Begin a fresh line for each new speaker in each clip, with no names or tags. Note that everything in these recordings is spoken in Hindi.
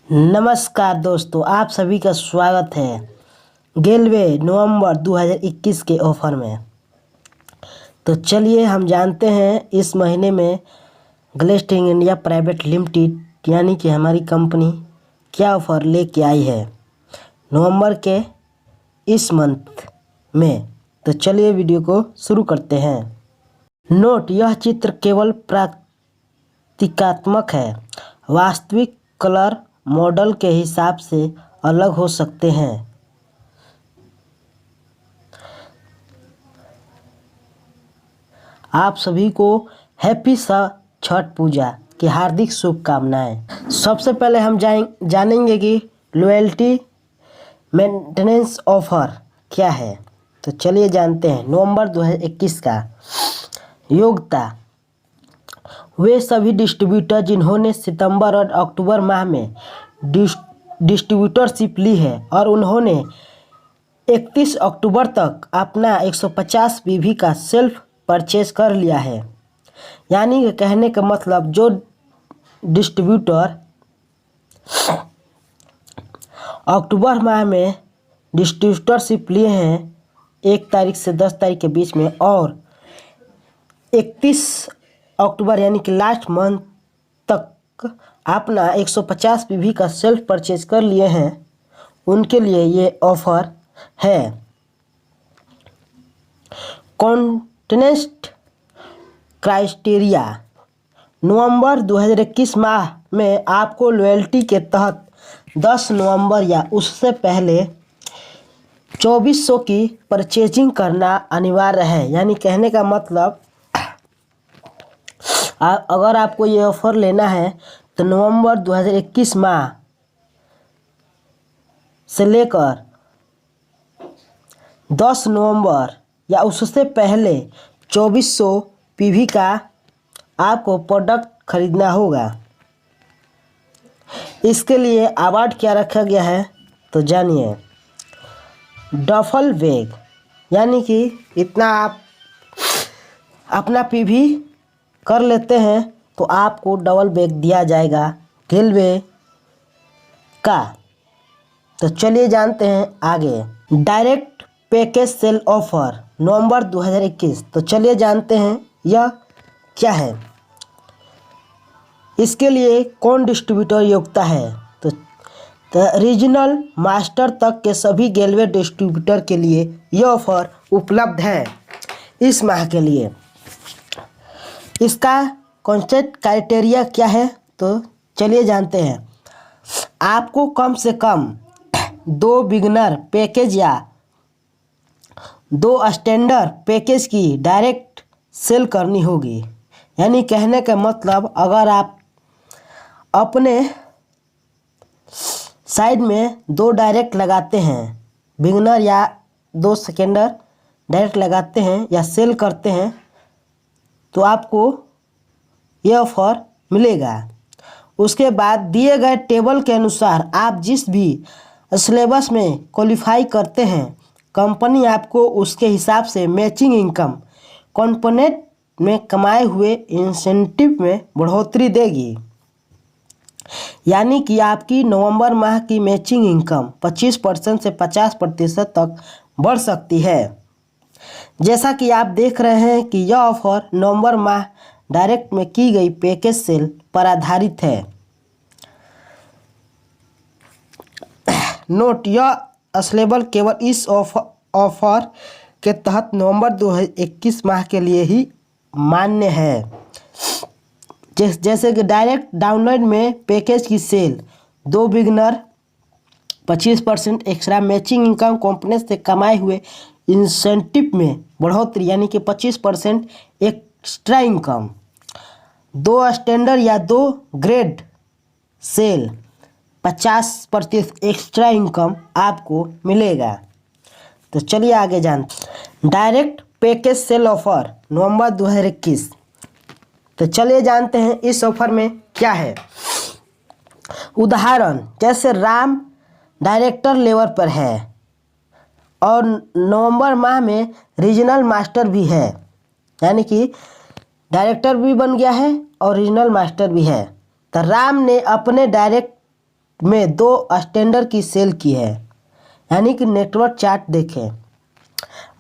नमस्कार दोस्तों, आप सभी का स्वागत है गेलवे नवंबर 2021 के ऑफ़र में। तो चलिए हम जानते हैं इस महीने में ग्लेस्टिंग इंडिया प्राइवेट लिमिटेड यानी कि हमारी कंपनी क्या ऑफ़र लेके आई है नवंबर के इस मंथ में। तो चलिए वीडियो को शुरू करते हैं। नोट: यह चित्र केवल प्रतीकात्मक है। वास्तविक कलर मॉडल के हिसाब से अलग हो सकते हैं। आप सभी को हैप्पी छठ पूजा की हार्दिक शुभकामनाएं। सबसे पहले हम जानेंगे कि लॉयल्टी मेंटेनेंस ऑफर क्या है। तो चलिए जानते हैं। नवंबर 2021 का योग्यता: वे सभी डिस्ट्रीब्यूटर जिन्होंने सितंबर और अक्टूबर माह में डिस्ट्रीब्यूटरशिप ली है और उन्होंने 31 अक्टूबर तक अपना 150 पीवी का सेल्फ परचेज कर लिया है। यानी कि कहने का मतलब जो डिस्ट्रीब्यूटर अक्टूबर माह में डिस्ट्रीब्यूटरशिप लिए हैं 1 तारीख से 10 तारीख के बीच में और 31 अक्टूबर यानी कि लास्ट मंथ तक अपना 150 पीवी का सेल्फ परचेज कर लिए हैं, उनके लिए ये ऑफ़र है। कॉन्टेस्ट क्राइटेरिया: नवंबर 2021 माह में आपको लॉयल्टी के तहत 10 नवंबर या उससे पहले 2400 की परचेजिंग करना अनिवार्य है। यानी कहने का मतलब अगर आपको ये ऑफ़र लेना है तो नवंबर 2021 माह से लेकर 10 नवंबर या उससे पहले 2400 पीवी का आपको प्रोडक्ट खरीदना होगा। इसके लिए अवार्ड क्या रखा गया है तो जानिए। डफल बैग, यानी कि इतना आप अपना पीवी कर लेते हैं तो आपको डबल बैग दिया जाएगा गेलवे का। तो चलिए जानते हैं आगे। डायरेक्ट पैकेज सेल ऑफर नवंबर 2021। तो चलिए जानते हैं यह क्या है, इसके लिए कौन डिस्ट्रीब्यूटर योग्यता है। तो रीजनल मास्टर तक के सभी गेलवे डिस्ट्रीब्यूटर के लिए यह ऑफर उपलब्ध है इस माह के लिए। इसका कॉन्टेस्ट क्राइटेरिया क्या है तो चलिए जानते हैं। आपको कम से कम 2 बिगनर पैकेज या 2 स्टैंडर्ड पैकेज की डायरेक्ट सेल करनी होगी। यानी कहने का मतलब अगर आप अपने साइड में 2 डायरेक्ट लगाते हैं, बिगनर या 2 सेकेंडर डायरेक्ट लगाते हैं या सेल करते हैं तो आपको यह ऑफ़र मिलेगा। उसके बाद दिए गए टेबल के अनुसार आप जिस भी सिलेबस में क्वालिफाई करते हैं, कंपनी आपको उसके हिसाब से मैचिंग इनकम कंपोनेंट में कमाए हुए इंसेंटिव में बढ़ोतरी देगी। यानी कि आपकी नवंबर माह की मैचिंग इनकम 25% से 50% तक बढ़ सकती है। जैसा कि आप देख रहे हैं कि यह ऑफ़र नवंबर माह डायरेक्ट में की गई पैकेज सेल पर आधारित है। नोट: यह अवेलेबल केवल इस ऑफर के तहत नवंबर 2021 माह के लिए ही मान्य है। जैसे कि डायरेक्ट डाउनलोड में पैकेज की sale 2 beginner 25% extra matching income company से कमाए हुए इंसेंटिव में बढ़ोतरी यानी कि 25% एक्स्ट्रा इनकम, 2 स्टैंडर्ड या 2 ग्रेड सेल 50% एक्स्ट्रा इनकम आपको मिलेगा। तो चलिए आगे जानते। डायरेक्ट पैकेज सेल ऑफर नवंबर 2021। तो चलिए जानते हैं इस ऑफर में क्या है। उदाहरण जैसे राम डायरेक्टर लेवल पर है और नवंबर माह में रीजनल मास्टर भी है, यानी कि डायरेक्टर भी बन गया है और रीजनल मास्टर भी है। तो राम ने अपने डायरेक्ट में 2 स्टैंडर्ड की सेल की है, यानी कि नेटवर्क चार्ट देखें।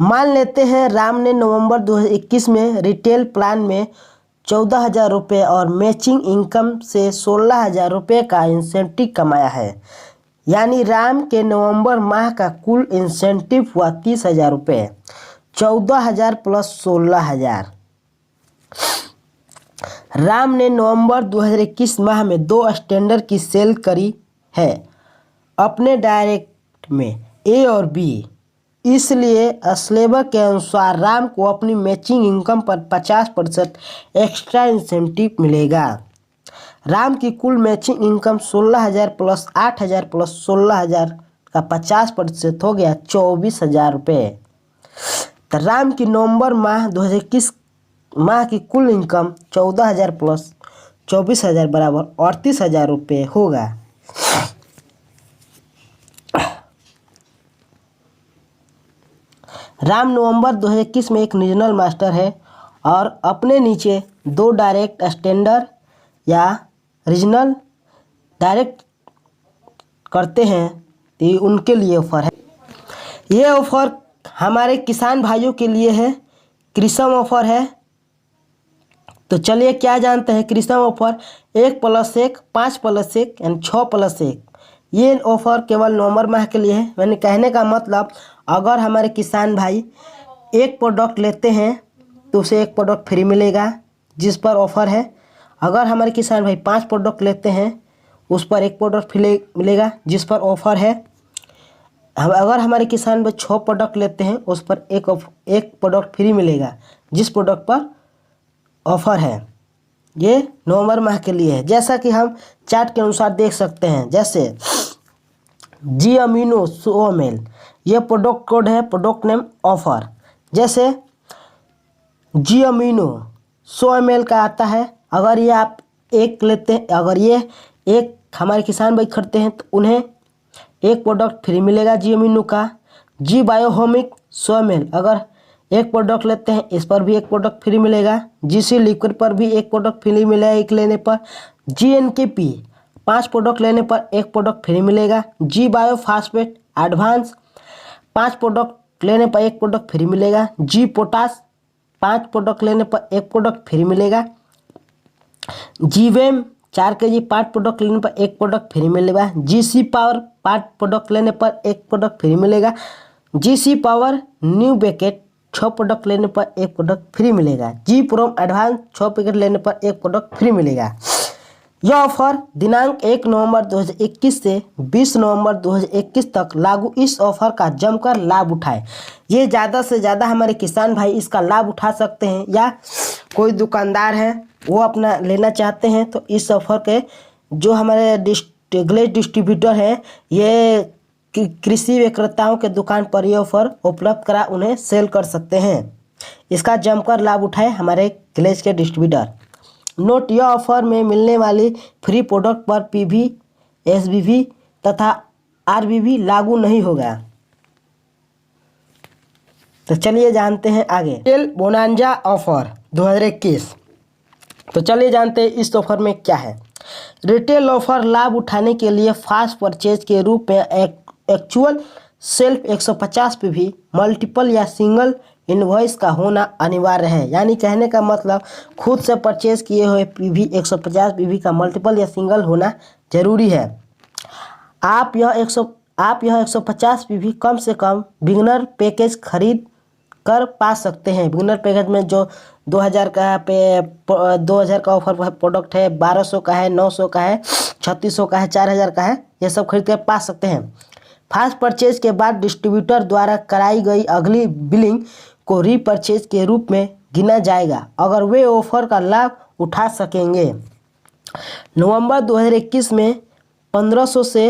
मान लेते हैं राम ने नवंबर 2021 में रिटेल प्लान में 14,000 रुपये और मैचिंग इनकम से 16,000 रुपये का इंसेंटिव कमाया है, यानी राम के नवंबर माह का कुल इंसेंटिव हुआ 30,000 रुपये। 14,000 प्लस 16,000। राम ने नवंबर 2021 माह में 2 स्टैंडर्ड की सेल करी है अपने डायरेक्ट में ए और बी, इसलिए स्लेबर के अनुसार राम को अपनी मैचिंग इनकम पर 50% एक्स्ट्रा इंसेंटिव मिलेगा। राम की कुल मैचिंग इनकम 16,000 प्लस 8,000 प्लस 16,000 का 50% हो गया 24,000 रुपये। तो राम की नवंबर माह 2021 माह की कुल इनकम 14,000 प्लस 24,000 बराबर 38,000 रुपये होगा। राम नवंबर 2021 में एक रीजनल मास्टर है और अपने नीचे 2 डायरेक्ट स्टैंडर्ड या रीजनल डायरेक्ट करते हैं, तो उनके लिए ऑफ़र है। ये ऑफ़र हमारे किसान भाइयों के लिए है, कृषम ऑफ़र है। तो चलिए क्या जानते हैं कृषम ऑफ़र 1+1, 5+1 यानी 6+1। ये ऑफ़र केवल नवंबर माह के लिए है। मैंने कहने का मतलब, अगर हमारे किसान भाई एक प्रोडक्ट लेते हैं तो उसे एक प्रोडक्ट फ्री मिलेगा जिस पर ऑफ़र है। अगर हमारे किसान भाई 5 प्रोडक्ट लेते हैं उस पर एक प्रोडक्ट फ्री मिलेगा जिस पर ऑफ़र है। अगर हमारे किसान भाई 6 प्रोडक्ट लेते हैं उस पर एक प्रोडक्ट फ्री मिलेगा जिस प्रोडक्ट पर ऑफ़र है। ये नवंबर माह के लिए है। जैसा कि हम चार्ट के अनुसार देख सकते हैं, जैसे जी अमीनो सोमेल, ये प्रोडक्ट कोड है, प्रोडक्ट नेम ऑफ़र। जैसे जी अमीनो 100 ml का आता है, अगर ये आप एक लेते हैं, अगर ये एक हमारे किसान भाई खरीदते हैं तो उन्हें एक प्रोडक्ट फ्री मिलेगा जी अमीनो का। जी बायोहोमिक 100 ml, अगर एक प्रोडक्ट लेते हैं इस पर भी एक प्रोडक्ट फ्री मिलेगा। जीसी लिक्विड पर भी एक प्रोडक्ट फ्री मिलेगा एक लेने पर। GNKP 5 प्रोडक्ट लेने पर एक प्रोडक्ट फ्री मिलेगा। जी बायो फास्फेट एडवांस 5 प्रोडक्ट लेने पर एक प्रोडक्ट फ्री मिलेगा। जी पोटास 5 प्रोडक्ट लेने पर एक प्रोडक्ट फ्री मिलेगा। जीवेम 4 kg 5 प्रोडक्ट लेने पर एक प्रोडक्ट फ्री मिलेगा। GC पावर 5 प्रोडक्ट लेने पर एक प्रोडक्ट फ्री मिलेगा। GC power new packet 6 product लेने पर एक प्रोडक्ट फ्री मिलेगा। जी प्रोम एडवांस 6 पैकेट लेने पर एक प्रोडक्ट फ्री मिलेगा। यह ऑफर दिनांक 1 नवंबर 2021 से 20 नवंबर 2021 तक लागू। इस ऑफर का जमकर लाभ उठाएं। ये ज़्यादा से ज़्यादा हमारे किसान भाई इसका लाभ उठा सकते हैं, या कोई दुकानदार है वो अपना लेना चाहते हैं तो इस ऑफर के जो हमारे ग्लेज डिस्ट्रीब्यूटर हैं, ये कृषि विक्रेताओं के दुकान पर ये ऑफर उपलब्ध करा उन्हें सेल कर सकते हैं। इसका जमकर लाभ उठाए हमारे ग्लेज के डिस्ट्रीब्यूटर। नोट, यह ऑफर में मिलने वाली फ्री प्रोडक्ट पर पीवी, एसबीवी तथा आरबीवी लागू नहीं होगा। तो चलिए जानते हैं आगे। Retail bonanza offer 2021। तो चलिए जानते हैं इस ऑफर में क्या है। रिटेल ऑफर लाभ उठाने के लिए फास्ट परचेज के रूप में एक्चुअल सेल्फ 150 पीवी, मल्टीपल या सिंगल इनवॉइस का होना अनिवार्य है। यानी कहने का मतलब खुद से परचेज किए हुए पीवी 150 पीवी का मल्टीपल या सिंगल होना जरूरी है। आप यह 150 पीवी कम से कम बिगनर पैकेज खरीद कर पा सकते हैं। बिगनर पैकेज में जो 2000 का पे 2000 का ऑफर प्रोडक्ट है, 1200 का है, 900 का है, 3600 का है, 4000 का है, ये सब खरीद कर पा सकते हैं। फास्ट परचेज के बाद डिस्ट्रीब्यूटर द्वारा कराई गई अगली बिलिंग को रीपरचेज के रूप में गिना जाएगा अगर वे ऑफर का लाभ उठा सकेंगे। नवंबर 2021 में 1500 से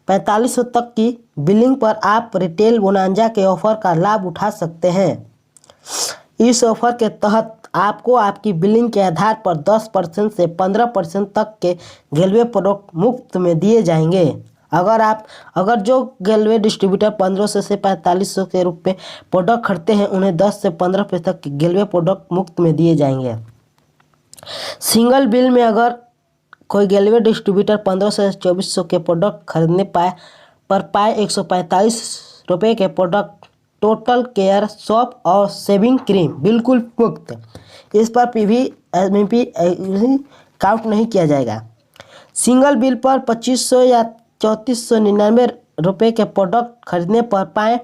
4500 तक की बिलिंग पर आप रिटेल बोनांजा के ऑफर का लाभ उठा सकते हैं। इस ऑफर के तहत आपको आपकी बिलिंग के आधार पर 10% से 15% तक के गेलवे प्रोडक्ट मुफ्त में दिए जाएंगे। अगर जो गेलवे डिस्ट्रीब्यूटर 1500 से 4500 के रूप में प्रोडक्ट खरीदते हैं उन्हें 10 से 15% तक के गेलवे प्रोडक्ट मुफ्त में दिए जाएंगे। सिंगल बिल में अगर कोई गेलवे डिस्ट्रीब्यूटर 1500 से 2400 के प्रोडक्ट खरीदने पाए 145 रुपये के प्रोडक्ट टोटल केयर सोप और शेविंग क्रीम बिल्कुल मुफ्त। इस पर पीवी एमपी काउंट नहीं किया जाएगा। सिंगल बिल पर 2500 या 3499 रुपये के प्रोडक्ट खरीदने पर पाएँ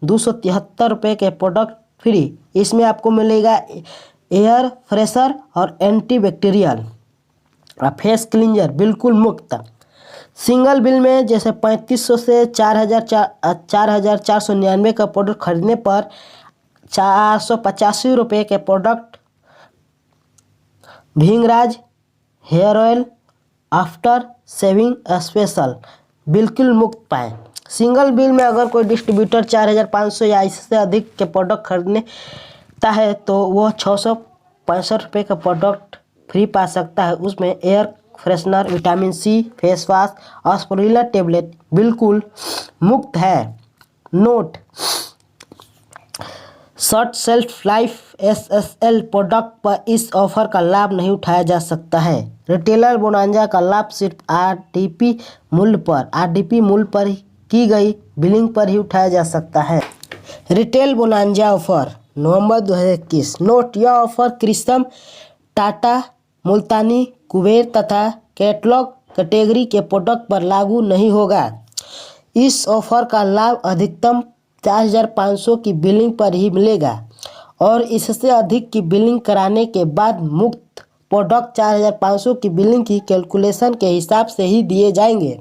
273 रुपये के प्रोडक्ट फ्री। इसमें आपको मिलेगा एयर फ्रेशर और एंटीबैक्टीरियल फेस क्लींजर बिल्कुल मुफ्त। सिंगल बिल में जैसे 3500 से 4499 का प्रोडक्ट खरीदने पर 485 रुपये के product Bhringraj hair oil after shaving special बिल्कुल मुफ्त पाएँ। सिंगल बिल में अगर कोई डिस्ट्रीब्यूटर 4500 या इससे अधिक के प्रोडक्ट खरीदता है तो वह 665 रुपये का प्रोडक्ट फ्री पा सकता है। उसमें air freshener, vitamin C face wash और स्पिरुलिना टेबलेट बिल्कुल मुफ्त है। Note: short shelf life SSL product पर इस ऑफर का लाभ नहीं उठाया जा सकता है। रिटेलर बोनांजा का लाभ सिर्फ आरडीपी मूल्य पर की गई बिलिंग पर ही उठाया जा सकता है। रिटेल बोनांजा ऑफर नवंबर 2021। नोट: यह ऑफर क्रिस्टम, टाटा, मुल्तानी, कुबेर तथा कैटलॉग कैटेगरी के प्रोडक्ट पर लागू नहीं होगा। इस ऑफर का लाभ अधिकतम 4500 की बिलिंग पर ही मिलेगा और इससे अधिक की बिलिंग कराने के बाद मुफ्त प्रोडक्ट 4500 की बिलिंग की कैलकुलेशन के हिसाब से ही दिए जाएंगे।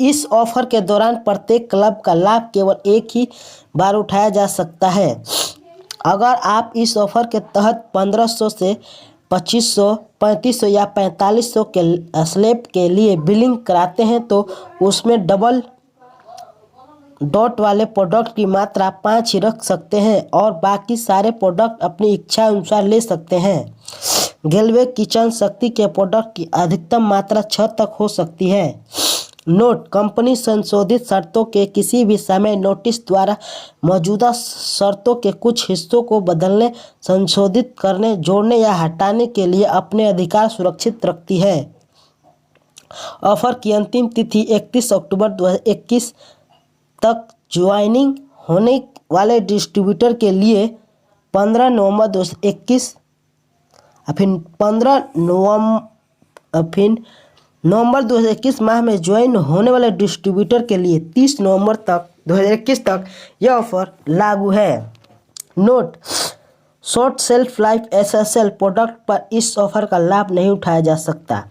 इस ऑफर के दौरान प्रत्येक क्लब का लाभ केवल एक ही बार उठाया जा सकता है। अगर आप इस ऑफर के तहत 1500 से 2500, 3500 या 4500 के स्लैब के लिए बिलिंग कराते हैं तो उसमें डबल डॉट वाले प्रोडक्ट की मात्रा 5 ही रख सकते हैं और बाकी सारे प्रोडक्ट अपनी इच्छा अनुसार ले सकते हैं। गेलवे किचन शक्ति के प्रोडक्ट की अधिकतम मात्रा 6 तक हो सकती है। नोट: कंपनी संशोधित शर्तों के किसी भी समय नोटिस द्वारा मौजूदा शर्तों के कुछ हिस्सों को बदलने, संशोधित करने, जोड़ने या हटाने के लिए अपने अधिकार सुरक्षित रखती है। ऑफर की अंतिम तिथि 31 अक्टूबर 2021 तक। ज्वाइनिंग होने वाले डिस्ट्रीब्यूटर के लिए 15 नवंबर 2021 फिर नवंबर 2021 माह में ज्वाइन होने वाले डिस्ट्रीब्यूटर के लिए 30 नवंबर 2021 तक यह ऑफर लागू है। Note: short shelf life SSL product पर इस ऑफर का लाभ नहीं उठाया जा सकता।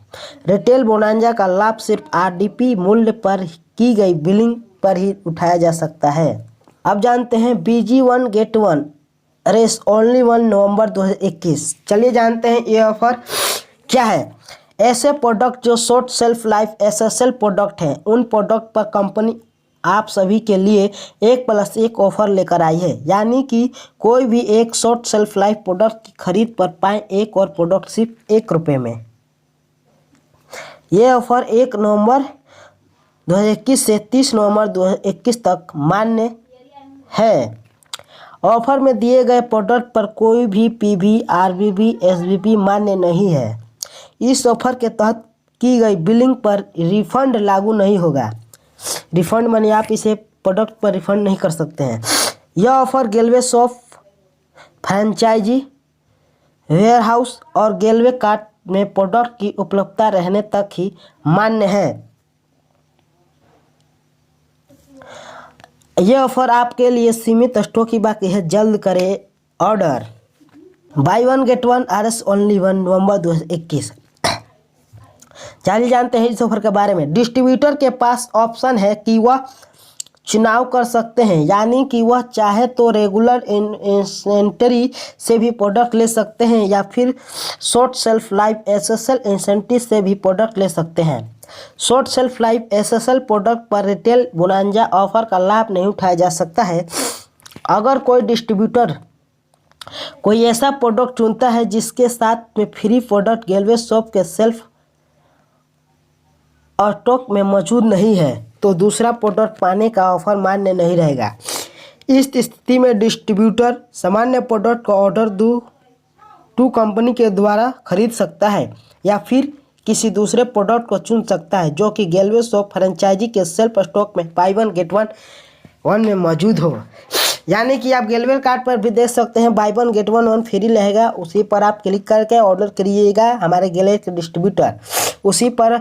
रिटेल बोनांजा का लाभ सिर्फ आरडीपी मूल्य पर की गई बिलिंग पर ही उठाया जा सकता है। अब जानते हैं BG1 गेट 1 रेस ओनली 1 नवंबर 2021। चलिए जानते हैं ये ऑफर क्या है। ऐसे प्रोडक्ट जो short shelf life SSL product हैं, उन प्रोडक्ट पर कंपनी आप सभी के लिए 1+1 ऑफर लेकर आई है। यानी कि कोई भी एक शॉर्ट शेल्फ लाइफ प्रोडक्ट की खरीद पर पाएँ एक और प्रोडक्ट सिर्फ 1 रुपये में। ये ऑफर 1 नवंबर 2021 से 30 नवंबर 2021 तक मान्य है। ऑफर में दिए गए प्रोडक्ट पर कोई भी पीवी, आरबीबी, एसबीबी मान्य नहीं है। इस ऑफर के तहत की गई बिलिंग पर रिफंड लागू नहीं होगा। रिफंड माने आप इसे प्रोडक्ट पर रिफंड नहीं कर सकते हैं। यह ऑफर गेलवे शॉप, फ्रेंचाइजी, वेयरहाउस और गेलवे कार्ट में प्रोडक्ट की उपलब्धता रहने तक ही मान्य है। यह ऑफर आपके लिए सीमित स्टॉक ही बाकी है, जल्द करें order. Buy 1 get 1 RS only 1 नवंबर 2021। चलिए जानते हैं इस ऑफर के बारे में। डिस्ट्रीब्यूटर के पास ऑप्शन है कि वह चुनाव कर सकते हैं, यानी कि वह चाहे तो रेगुलर इन्वेंटरी से भी प्रोडक्ट ले सकते हैं या फिर short shelf life SSL incentive से भी प्रोडक्ट ले सकते हैं। Short shelf life SSL product पर रिटेल बोनांजा ऑफर का लाभ नहीं उठाया जा सकता है। अगर कोई डिस्ट्रीब्यूटर कोई ऐसा प्रोडक्ट चुनता है जिसके साथ में फ्री प्रोडक्ट गेलवे शॉप के सेल्फ और स्टॉक में मौजूद नहीं है तो दूसरा प्रोडक्ट पाने का ऑफर मान्य नहीं रहेगा। इस स्थिति में डिस्ट्रीब्यूटर सामान्य प्रोडक्ट का ऑर्डर टू कंपनी के द्वारा खरीद सकता है या फिर किसी दूसरे प्रोडक्ट को चुन सकता है जो कि गैलवे शॉप फ्रेंचाइजी के सेल्फ स्टॉक में बाय वन गेट वन में मौजूद हो। यानी कि आप गैलवे कार्ड पर भी देख सकते हैं by one get one free रहेगा, उसी पर आप क्लिक करके ऑर्डर करिएगा हमारे गैलवे के डिस्ट्रीब्यूटर, उसी पर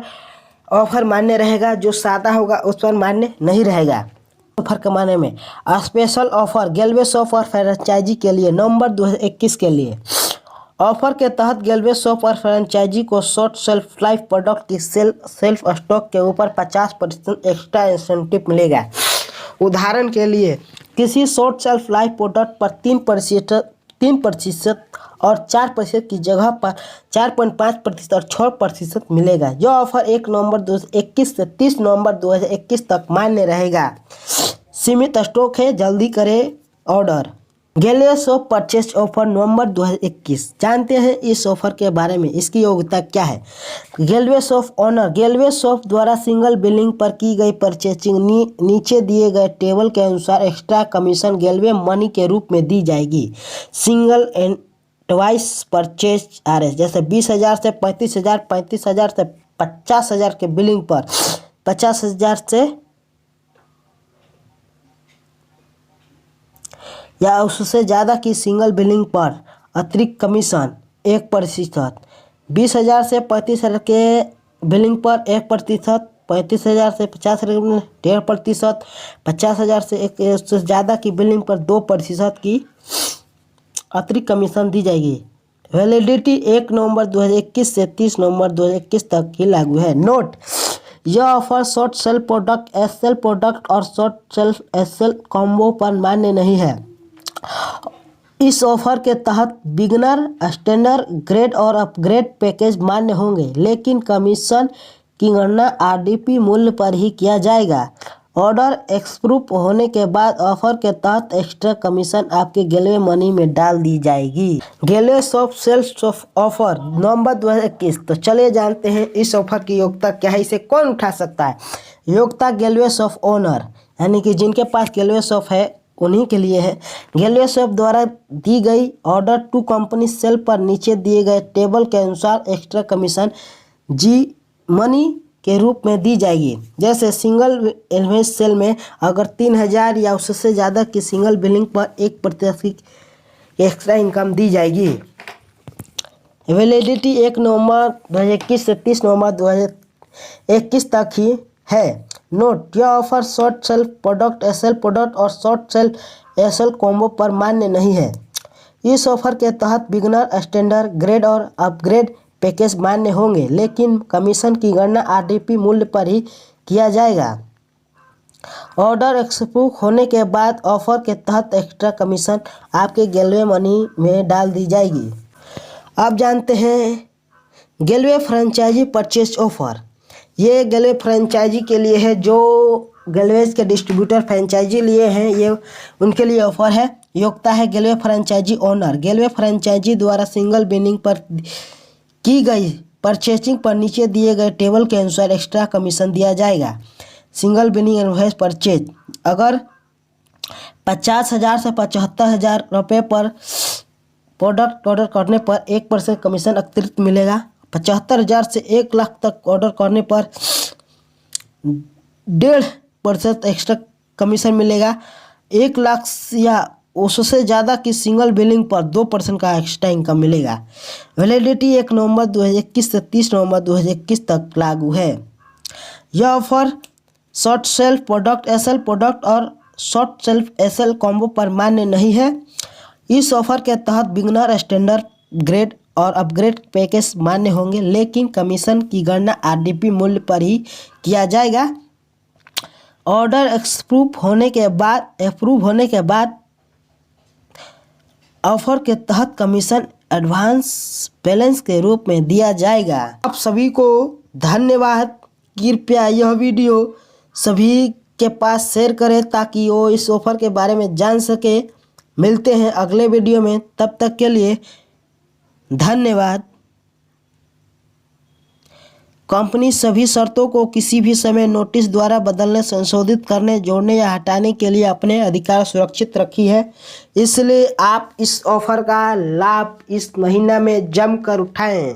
ऑफर मान्य रहेगा। जो सादा होगा उस पर मान्य नहीं रहेगा। ऑफर कमाने में स्पेशल ऑफर गैलवे शॉप और फ्रेंचाइजी के लिए नवंबर 2021 के लिए ऑफर के तहत गैलवे शॉप और फ्रेंचाइजी को शॉर्ट शेल्फ लाइफ प्रोडक्ट की सेल्फ स्टॉक के ऊपर 50% एक्स्ट्रा इंसेंटिव मिलेगा। उदाहरण के लिए किसी शॉर्ट शेल्फ लाइफ प्रोडक्ट पर 3% और 4% की जगह पर 4.5% और 6% मिलेगा। यह ऑफर 1 नवंबर 2021 से 30 नवंबर 2021 तक मान्य रहेगा। सीमित स्टॉक है, जल्दी करें ऑर्डर। गैलवे शॉप परचेज ऑफर नवंबर 2021। जानते हैं इस ऑफर के बारे में, इसकी योग्यता क्या है। गैलवे शॉप ओनर गैलवे शॉप द्वारा सिंगल बिलिंग पर की गई परचेजिंग नीचे दिए गए टेबल के अनुसार एक्स्ट्रा कमीशन गैलवे मनी के रूप में दी जाएगी। Single and twice purchase RS जैसे 20,000 से 35,000, 35,000 से 50,000 के बिलिंग पर 50,000 से या उससे ज़्यादा की सिंगल बिलिंग पर अतिरिक्त कमीशन 1%, 20,000 से 35,000 के बिलिंग पर 1%, 35,000 से 50,000 में 1.5%, 50,000 से उससे ज़्यादा की बिलिंग पर 2% की अतिरिक्त कमीशन दी जाएगी। वैलिडिटी 1 नवंबर 2021 से 30 नवंबर 2021 तक ही लागू है। नोट: यह offer short cell product, SL product और शॉर्ट सेल SL कॉम्बो पर मान्य नहीं है। इस ऑफर के तहत बिगनर, स्टैंडर्ड, ग्रेड और अपग्रेड पैकेज मान्य होंगे, लेकिन कमीशन की गणना RDP मूल्य पर ही किया जाएगा। ऑर्डर अप्रूव होने के बाद ऑफर के तहत एक्स्ट्रा कमीशन आपके गैलवे मनी में डाल दी जाएगी। गैलवे शॉप सेल्स ऑफर नवंबर 2021। तो चलिए जानते हैं इस ऑफर की योग्यता क्या है, इसे कौन उठा सकता है। योग्यता गैलवे शॉप ओनर यानी कि जिनके पास गैलवे शॉप है उन्हीं के लिए है। गैलवे शॉप द्वारा दी गई ऑर्डर टू कंपनी सेल पर नीचे दिए गए टेबल के अनुसार एक्स्ट्रा कमीशन जी मनी के रूप में दी जाएगी। जैसे सिंगल इन्वेस्ट सेल में अगर 3,000 या उससे ज़्यादा की सिंगल बिलिंग पर 1% की एक्स्ट्रा इनकम दी जाएगी। वैलिडिटी 1 नवंबर 2021 से 30 नवंबर 2021 तक ही है। नोट: यह offer short self product, SL product और शॉर्ट सेल्फ SL कॉम्बो पर मान्य नहीं है। इस ऑफर के तहत बिगनर, स्टैंडर्ड, ग्रेड और अपग्रेड पैकेज मान्य होंगे, लेकिन कमीशन की गणना RDP मूल्य पर ही किया जाएगा। ऑर्डर अप्रूव होने के बाद ऑफर के तहत एक्स्ट्रा कमीशन आपके गैलवे मनी में डाल दी जाएगी। अब जानते हैं गैलवे फ्रेंचाइजी परचेज ऑफर। ये गैलवे फ्रेंचाइजी के लिए है, जो गैलवेज के डिस्ट्रीब्यूटर फ्रेंचाइजी लिए हैं ये उनके लिए ऑफर है। योग्यता है गैलवे फ्रेंचाइजी ओनर गैलवे फ्रेंचाइजी द्वारा सिंगल बिलिंग पर की गई परचेजिंग पर नीचे दिए गए टेबल के अनुसार एक्स्ट्रा कमीशन दिया जाएगा। सिंगल बिलिंग इनवॉइस परचेज अगर 50,000 से 75,000 रुपये पर प्रोडक्ट ऑर्डर करने पर 1% कमीशन अतिरिक्त मिलेगा। 75,000 से 1 लाख तक ऑर्डर करने पर 1.5% एक्स्ट्रा कमीशन मिलेगा। 1 लाख या उससे ज़्यादा की सिंगल बिलिंग पर 2% का एक्स्ट्रा इनकम मिलेगा। वैलिडिटी 1 नवंबर 2021 से 30 नवंबर 2021 तक लागू है। यह offer short self product, SL product और शॉर्ट सेल्फ SL कॉम्बो पर मान्य नहीं है। इस ऑफर के तहत बिगनर, स्टैंडर्ड, ग्रेड और अपग्रेड पैकेज मान्य होंगे, लेकिन कमीशन की गणना RDP मूल्य पर ही किया जाएगा। ऑर्डर अप्रूव होने के बाद ऑफर के तहत कमीशन एडवांस बैलेंस के रूप में दिया जाएगा। आप सभी को धन्यवाद। कृपया यह वीडियो सभी के पास शेयर करें ताकि वो इस ऑफर के बारे में जान सके। मिलते हैं अगले वीडियो में, तब तक के लिए धन्यवाद। कंपनी सभी शर्तों को किसी भी समय नोटिस द्वारा बदलने, संशोधित करने, जोड़ने या हटाने के लिए अपने अधिकार सुरक्षित रखी है। इसलिए आप इस ऑफर का लाभ इस महीना में जमकर उठाएं।